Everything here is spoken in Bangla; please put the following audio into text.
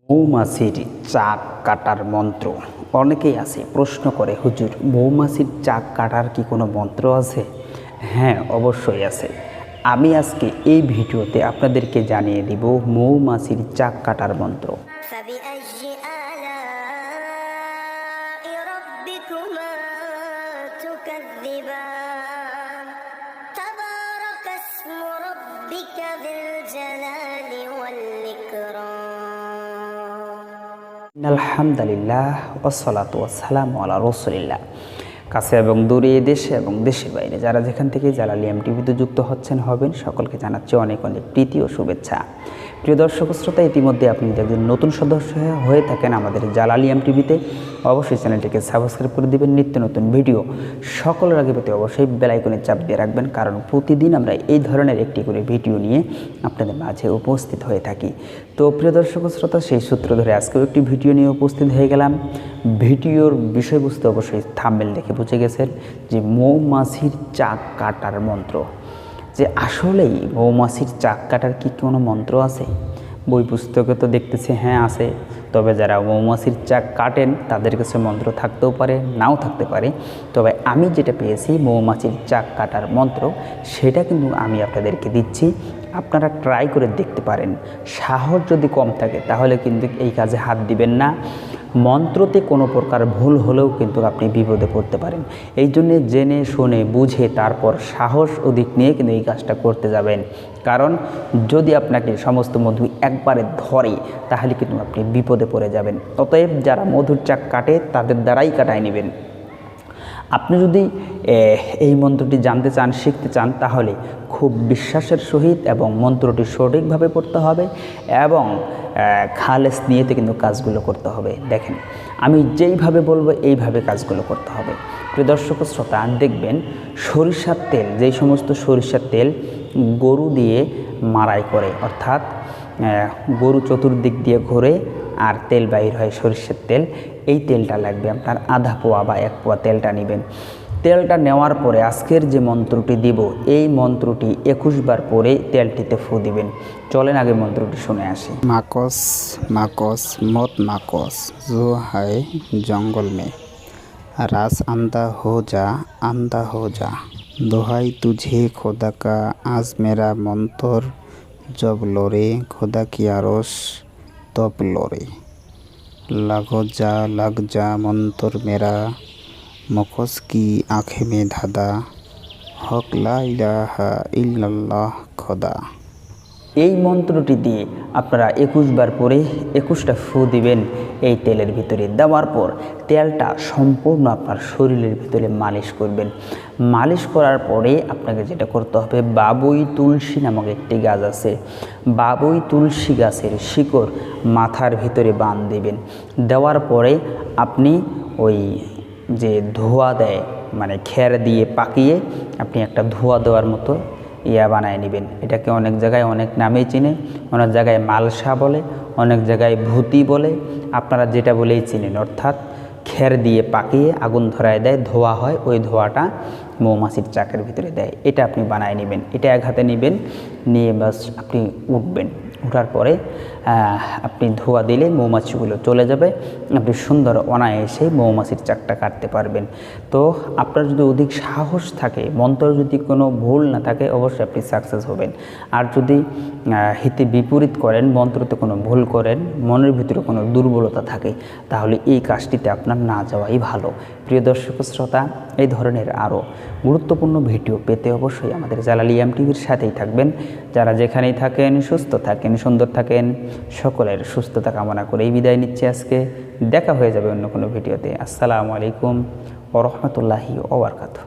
মৌমাছির চাক কাটার মন্ত্র। অনেকেই আছে প্রশ্ন করে, হুজুর মৌমাছির চাক কাটার কি কোনো মন্ত্র আছে? হ্যাঁ, অবশ্যই আছে। আমি আজকে এই ভিডিওতে আপনাদেরকে জানিয়ে দিব মৌমাছির চাক কাটার মন্ত্র। আলহামদুলিল্লাহ ওয়াসসালাতু ওয়াসসালামু আলা রাসূলিল্লাহ। কাছে এবং দূরে, দেশে এবং দেশের বাইরে যারা যেখান থেকে জালালী টিভিতে যুক্ত হবেন সকলকে জানাচ্ছি অনেক অনেক প্রীতি ও শুভেচ্ছা। প্রিয় দর্শক শ্রোতা, ইতিমধ্যে আপনি যদি একজন নতুন সদস্য হয়ে থাকেন আমাদের জালালী টিভিতে, অবশ্যই চ্যানেলটিকে সাবস্ক্রাইব করে দিবেন। নিত্য নতুন ভিডিও সকলের আগে পেতে অবশ্যই বেল আইকনে চাপ দিয়ে রাখবেন, কারণ প্রতিদিন আমরা এই ধরনের একটি করে ভিডিও নিয়ে আপনাদের মাঝে উপস্থিত হয়ে থাকি। তো প্রিয় দর্শক শ্রোতা, সেই সূত্র ধরে আজকেও একটি ভিডিও নিয়ে উপস্থিত হয়ে গেলাম। ভিডিওর বিষয়বস্তু অবশ্যই থাম্বনেল দেখে বুঝে গেছেন যে মৌমাছির চাক কাটার মন্ত্র। যে আসলেই মৌমাছির চাক কাটার কি কোনো মন্ত্র আছে? বই পুস্তকে তো দেখতেছি হ্যাঁ আছে, তবে যারা মৌমাছির চাক কাটেন তাদের কাছে মন্ত্র থাকতেও পারে, নাও থাকতে পারে। তবে আমি যেটা পেয়েছি মৌমাছির চাক কাটার মন্ত্র, সেটা কিন্তু আমি আপনাদেরকে দিচ্ছি। আপনারা ট্রাই করে দেখতে পারেন। সাহস যদি কম থাকে তাহলে কিন্তু এই কাজে হাত দিবেন না। মন্ত্রতে কোনো প্রকার ভুল হলেও কিন্তু আপনি বিপদে পড়তে পারেন। এই জন্যে জেনে শুনে বুঝে তারপর সাহস অধিক নিয়ে কিন্তু এই কাজটা করতে যাবেন, কারণ যদি আপনাকে সমস্ত মধু একবারে ধরে তাহলে কিন্তু আপনি বিপদে পড়ে যাবেন। অতএব যারা মধুর চাক কাটে তাদের দ্বারাই কাটায় নেবেন। আপনি যদি এই মন্ত্রটি জানতে চান, শিখতে চান, তাহলে খুব বিশ্বাসের সহিত এবং মন্ত্রটি সঠিকভাবে পড়তে হবে এবং খালেস নিয়েতে কিন্তু কাজগুলো করতে হবে। দেখেন, আমি যেইভাবে বলবো এইভাবে কাজগুলো করতে হবে। প্রিয় দর্শক শ্রোতা, দেখবেন সরিষার তেল, যেই সমস্ত সরিষার তেল গরু দিয়ে মাড়াই করে, অর্থাৎ গরু চতুর্দিক দিয়ে ঘোরে আর তেল বাইর হয় সরিষার তেল, এই তেলটা লাগবে আপনার আধা পোয়া বা 1 পোয়া তেলটা নেবেন। তেলটা নেওয়ার পরে আজকের যে মন্ত্রটি দিব, এই মন্ত্রটি 21 বার পরে তেলটিতে ফু দিবেন। চলেন আগে মন্ত্রটি শুনে আসি। माकस माकस मत माकस जो है जंगल में, रास आंधा हो जा, दोहाई तुझे खुदा का, आज मेरा मंत्र जब लोरे, खुदा की आरस तब लोरे, लग जा मंत्र मेरा, मकस की आँखें में धादा, हक ला इलाहा इल्लल्लाह खुदा। এই মন্ত্রটি দিয়ে আপনারা 21 বার পরে 21টা ফু দিবেন এই তেলের ভিতরে। দেওয়ার পর তেলটা সম্পূর্ণ আপনার শরীরের ভিতরে মালিশ করবেন। মালিশ করার পরে আপনাকে যেটা করতে হবে, বাবুই তুলসী নামক একটি গাছ আছে, বাবুই তুলসী গাছের শিকড় মাথার ভিতরে বাঁধ দিবেন। দেওয়ার পরে আপনি ওই যে ধোয়া দেয়, মানে খের দিয়ে পাকিয়ে আপনি একটা ধোয়া দেওয়ার মতো বানায় নেবেন। এটাকে অনেক জায়গায় অনেক নামেই চিনে, অনেক জায়গায় মালসা বলে, অনেক জায়গায় ভূতি বলে, আপনারা যেটা বলেই চিনেন। অর্থাৎ খের দিয়ে পাকিয়ে আগুন ধরায় দেয়, ধোয়া হয়, ওই ধোয়াটা মৌমাছির চাকের ভিতরে দেয়। এটা আপনি বানায় নেবেন। এটা এক হাতে নেবেন, নিয়ে বাস আপনি উঠবেন। ওঠার পরে আপনি ধোয়া দিলে মৌমাছিগুলো চলে যাবে, আপনি সুন্দর অনায়াসে মৌমাছির চাকটা কাটতে পারবেন। তো আপনার যদি অধিক সাহস থাকে, মন্ত্র যদি কোনো ভুল না থাকে, অবশ্যই আপনি সাকসেস হবেন। আর যদি হিতে বিপরীত করেন, মন্ত্রতে কোনো ভুল করেন, মনের ভিতরে কোনো দুর্বলতা থাকে, তাহলে এই কাজটিতে আপনার না যাওয়াই ভালো। প্রিয় দর্শক শ্রোতা, এই ধরনের আরও গুরুত্বপূর্ণ ভিডিও পেতে অবশ্যই আমাদের জালালী টিভির সাথেই থাকবেন। যারা যেখানেই থাকেন সুস্থ থাকেন, সুন্দর থাকেন, সকলের সুস্থতা কামনা করেই বিদায় নিচ্ছি আজকে। দেখা হয়ে যাবে অন্য কোনো ভিডিওতে। আসসালামু আলাইকুম ওয়া রাহমাতুল্লাহি ওয়া বারাকাতুহু।